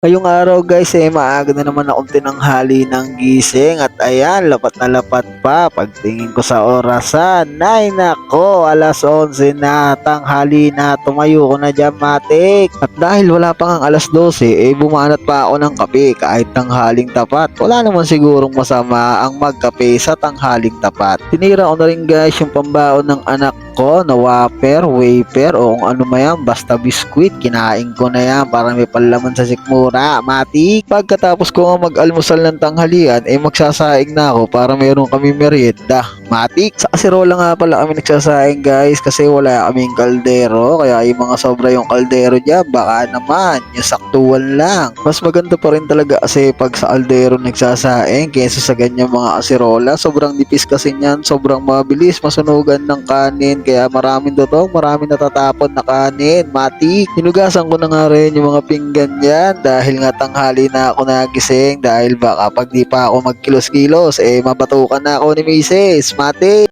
Ngayong araw guys maaga na naman akong tinanghali ng gising at ayan lapat na lapat pa pagtingin ko sa orasan. Ay nako, alas 11 na, tanghali na, tumayo ko na dyan matik. At dahil wala pa ngang alas 12 bumanat pa ako ng kape kahit tanghaling tapat. Wala naman sigurong masama ang magkape sa tanghaling tapat. Tinira ko na rin guys yung pambaon ng anak ko na wafer o kung ano mayan basta biskwit. Kinain ko na yan para may palaman sa sikmura, matik. Pagkatapos ko nga mag-almusal ng tanghalian magsasaing na ako para meron kami merienda, matik. Sa kaserola nga pala kami nagsasaing guys kasi wala kaming kaldero, kaya yung mga sobra yung kaldero dyan baka naman yung saktuan lang. Mas maganda pa rin talaga kasi pag sa kaldero nagsasaing kaysa sa ganyan mga kaserola. Sobrang nipis kasi niyan, sobrang mabilis masunugan ng kanin, kaya maraming dotong, maraming natatapon na kanin, matik. Hinugasan ko na nga rin yung mga pinggan yan dahil nga tanghali na ako nagising, dahil baka pag di pa ako magkilos-kilos mabatukan na ako ni Mrs. Matik.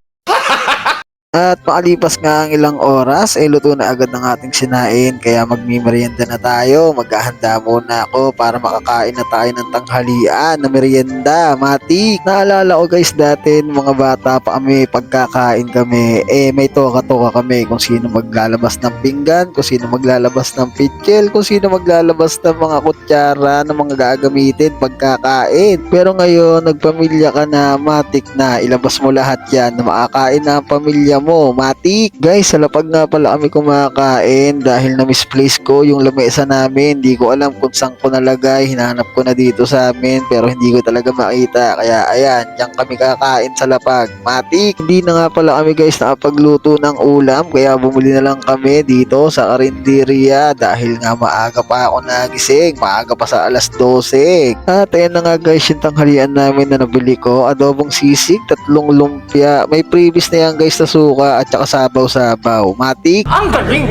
At makalipas nga ang ilang oras luto na agad ng ating sinain, kaya magmimerienda na tayo. Maghahanda muna ako para makakain na tayo ng tanghalian na merienda, matik. Naalala ko guys dati nung mga bata pa kami, pagkakain kami may toka-toka kami kung sino maglalabas ng pinggan, kung sino maglalabas ng pitchel, kung sino maglalabas ng mga kutsara na mga gagamitin pagkakain. Pero ngayon nagpamilya ka na, matik na, ilabas mo lahat yan na makakain na ang pamilya mo, matik. Guys, sa lapag nga pala kami kumakain dahil na-misplace ko yung lamesa namin. Hindi ko alam kung saan ko nalagay, hinanap ko na dito sa amin pero hindi ko talaga makita, kaya ayan, diyan kami kakain sa lapag, matik. Hindi na nga pala kami guys nakapagluto ng ulam, kaya bumili na lang kami dito sa karinderya dahil nga maaga pa ako nagising, maaga pa sa alas 12. At ayan na nga guys yung tanghalian namin na nabili ko: adobong sisig, 3 lumpia, may previous na yan guys na suka at saka sabaw-sabaw, matik. Ang galing!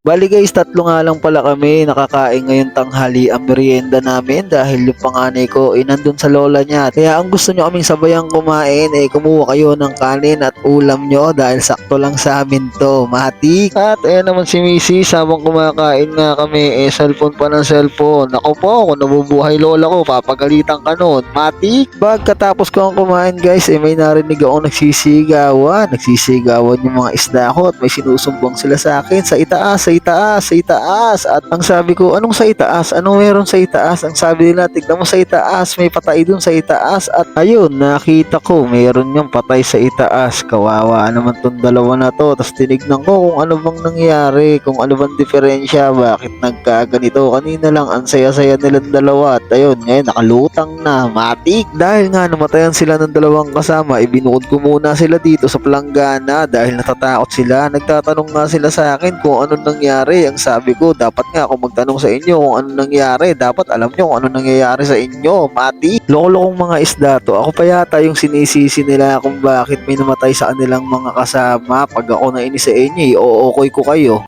Bali guys, 3 nga lang pala kami nakakain ngayon tanghali ang merienda namin dahil yung panganay ko nandun sa lola niya. Kaya ang gusto nyo kaming sabayang kumain kumuha kayo ng kanin at ulam nyo dahil sakto lang sa amin to, matik. At ayan naman si Mrs. habang kumakain nga kami cellphone pa ng cellphone. Ako po, kung nabubuhay lola ko papagalitan ka nun, matik. Pagkatapos ko ang kumain guys may narinig ako nagsisigawan yung mga isda ko at may sinusumbong sila sa akin sa itaas, sa itaas, sa itaas. At ang sabi ko, anong sa itaas? Anong meron sa itaas? Ang sabi nila, tignan mo sa itaas, may patay dun sa itaas. At ayun, nakita ko, meron yung patay sa itaas. Kawawa naman tong dalawa na to. Tapos tinignan ko kung ano bang nangyari, kung ano bang diferensya, bakit nagkaganito. Kanina lang, ang saya-saya nilang dalawa. At ayun, ngayon, nakalutang na, matik. Dahil nga namatayan sila ng dalawang kasama, ibinuod ko muna sila dito sa planggana dahil natatakot sila. Nagtatanong nga sila sa akin kung ano nangyari. Ang sabi ko, dapat nga ako magtanong sa inyo kung ano nangyari. Dapat alam nyo kung ano nangyayari sa inyo, mati. Loko-lokong mga isda to. Ako pa yata yung sinisisi nila kung bakit may namatay sa kanilang mga kasama. Pag ako nainis sa inyo, o-okay ko kayo.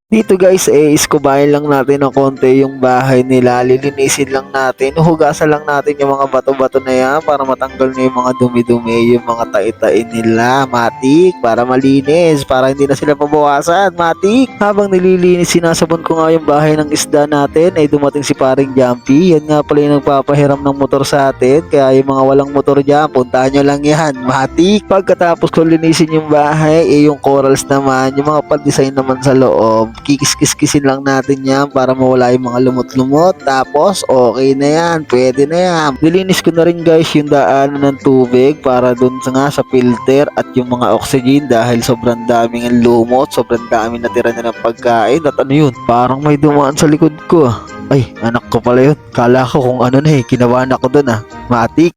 Dito guys iskubahin lang natin ng konti yung bahay nila, lilinisin lang natin, hugasan lang natin yung mga bato-bato na yan para matanggal na yung mga dumi-dumi, yung mga tai-tai nila, matik, para malinis, para hindi na sila pabawasan, matik. Habang nililinis, sinasabon ko nga yung bahay ng isda natin dumating si paring Jumpy. Yan nga pala yung nagpapahiram ng motor sa atin, kaya yung mga walang motor dyan, puntahan nyo lang yan, matik. Pagkatapos ko linisin yung bahay yung corals naman, yung mga pan-design naman sa loob, kikis-kisin lang natin yan para mawala yung mga lumot-lumot. Tapos okay na yan, pwede na yan. Nilinis ko na rin guys yung daanan ng tubig para dun sa filter at yung mga oxygen dahil sobrang daming ang lumot, sobrang daming natira na ng pagkain. At ano yun, parang may dumaan sa likod ko. Ay, anak ko pala yun. Kala ko kung ano na kinabahan ako dun matik.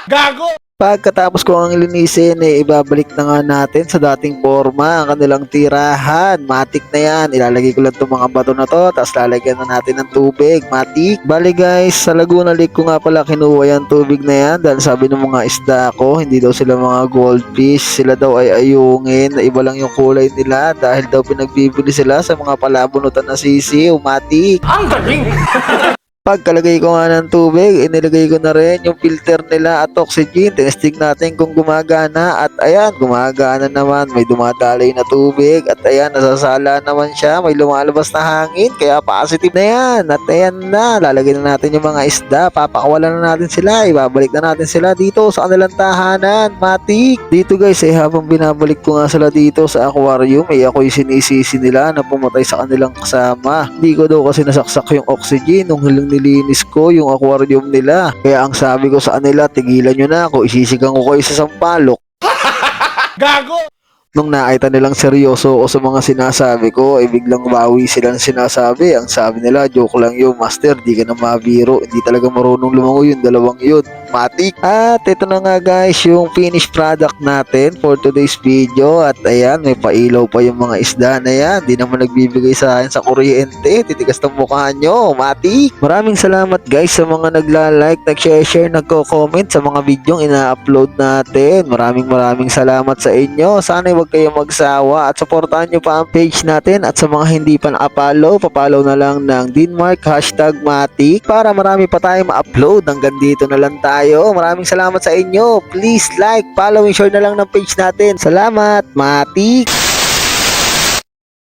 Gago! Pagkatapos ko ang linisin ibabalik na nga natin sa dating forma ang kanilang tirahan, matik na yan. Ilalagay ko lang itong mga bato na to, tapos lalagyan na natin ng tubig, matik. Bali guys, sa Laguna Lake ko nga pala kinuha yung tubig na yan dahil sabi ng mga isda ko, hindi daw sila mga goldfish, sila daw ay ayungin, na iba lang yung kulay nila dahil daw pinagbibili sila sa mga palabunutan na sisiw, matik. Ang galing! Pagkalagay ko nga ng tubig, inilagay ko na rin yung filter nila at oxygen. Tinesting natin kung gumagana at ayan, gumagana naman. May dumadaloy na tubig at ayan, nasasala naman siya. May lumalabas na hangin kaya positive na yan. At ayan na, lalagay na natin yung mga isda. Papakawalan na natin sila. Ibabalik na natin sila dito sa kanilang tahanan. Matik! Dito guys, habang binabalik ko nga sila dito sa aquarium, ako'y sinisisi nila na pumatay sa kanilang kasama. Hindi ko daw kasi nasaksak yung oxygen nung nilinis ko yung aquarium nila. Kaya ang sabi ko sa kanila, tigilan nyo na ako, isisigang ko kayo sa sampalok. Gago! Nung nakita nilang seryoso ako sa mga sinasabi ko, ay biglang bawi silang sinasabi. Ang sabi nila, joke lang yun, master, di ka na mabiro. Hindi talaga marunong lumangoy yung dalawang yun. Matik. At ito na nga guys, yung finished product natin for today's video. At ayan, may pailaw pa yung mga isda na yan. Di naman nagbibigay sa akin sa kuryente. Titigas ng mukha nyo. Matik. Maraming salamat guys sa mga nagla-like, nag-share, nagko-comment sa mga video ina-upload natin. Maraming salamat sa inyo. Sana huwag kayong magsawa at supportahan nyo pa ang page natin. At sa mga hindi pa na-follow, papollow na lang ng Denmark #Matik para marami pa tayong ma-upload. Hanggang dito na lang tayo. Maraming salamat sa inyo. Please like, follow and share na lang ng page natin. Salamat, Matik!